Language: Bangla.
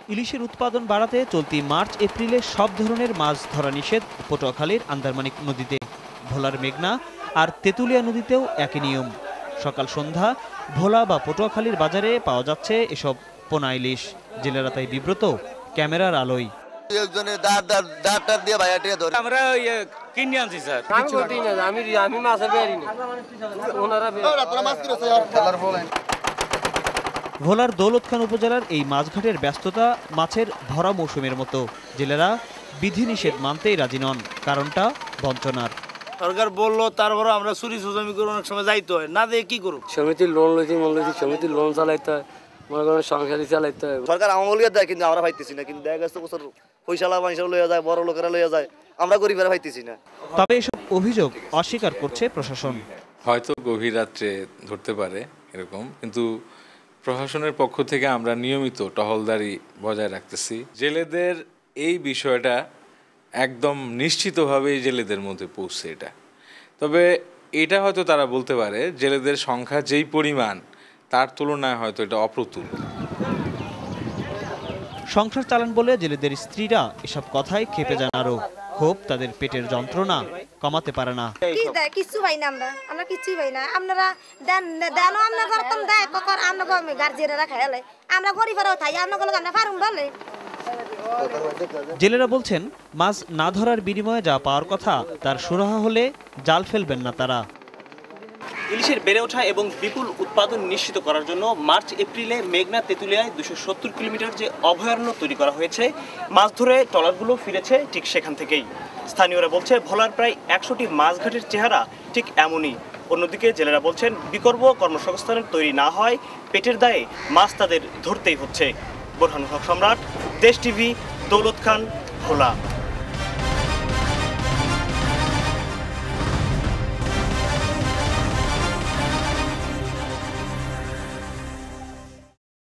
ইলিশের উৎপাদন বাড়াতে চলতি মার্চ এপ্রিলে সব ধরনের মাছ ধরা নিষেধ পটুয়াখালীর আন্দারমানিক নদীতে। ভোলার মেঘনা আর তেঁতুলিয়া নদীতেও একই নিয়ম। সকাল সন্ধ্যা ভোলা বা পটুয়াখালীর বাজারে পাওয়া যাচ্ছে এসব পোনা ইলিশ। জেলেরা তাই বিব্রত ক্যামেরার আলোয়। ভোলার দৌলত খান উপজেলার এই মাছঘাটের ব্যস্ততা মাছের ভরা মৌসুমের মতো। জেলেরা বিধিনিষেধ মানতেই রাজি নন, কারণটা বঞ্চনার। সরকার বললো, তারপর আমরা চুরি চুজামি করে অনেক সময় যাইতে হয়, না দিয়ে কি করুক। সমিতির লোন লইছি সমিতির লোন চালাইতে হয়, মনে করেন সংসারই চালাইতে হয়। সরকার আমলিয়া দেয়, কিন্তু আমরা পাইতেছি না। কিন্তু দেখা গেছে বছর পয়সালা মানুষেরা লইয়া যায়, বড় লোকেরা লইয়া যায়, আমরা গরিবেরা পাইতেছি না। তবে এসব অভিযোগ অস্বীকার করছে প্রশাসন। হয়তো গভীর রাত্রে ধরতে পারে এরকম, কিন্তু প্রশাসনের পক্ষ থেকে আমরা নিয়মিত টহলদারি বজায় রাখতেছি। জেলেদের এই বিষয়টা একদম নিশ্চিতভাবেই জেলেদের মধ্যে পৌঁছে এটা। তবে এটা হয়তো তারা বলতে পারে জেলেদের সংখ্যা যেই পরিমাণ তার তুলনায় হয়তো এটা অপ্রতুল। সংসার চালান বলে জেলেদের স্ত্রীরা এসব কথায় ক্ষেপে যান আরো। ক্ষোভ তাদের পেটের যন্ত্রণা কমাতে পারে না। কিছু পাই না, আমরা কিছুই পাই না। আপনারা দেন দেন আমরা করতাম দেয় কখন আমরা গার্জিয়ানরা খাইলে আমরা গরিবেরাও থাই, আমরা আমরা পারুম বলে। জেলেরা বলছেন মাছ না ধরার বিনিময়ে যা পাওয়ার কথা তার সুরাহা হলে জাল ফেলবেন না তারা। ইলিশের বেড়ে ওঠা এবং বিপুল উৎপাদন নিশ্চিত করার জন্য মার্চ এপ্রিলে মেঘনা তেঁতুলিয়ায় 270 কিলোমিটার যে অভয়ারণ্য তৈরি করা হয়েছে, মাছ ধরে ট্রলারগুলো ফিরেছে ঠিক সেখান থেকেই। স্থানীয়রা বলছে ভোলার প্রায় 100টি মাছঘাটের চেহারা ঠিক এমনই। অন্যদিকে জেলেরা বলছেন বিকল্প কর্মসংস্থানের তৈরি না হয় পেটের দায়ে মাছ তাদের ধরতেই হচ্ছে। বোরহানুল হক সম্রাট, দেশ টিভি, দৌলত খান, ভোলা।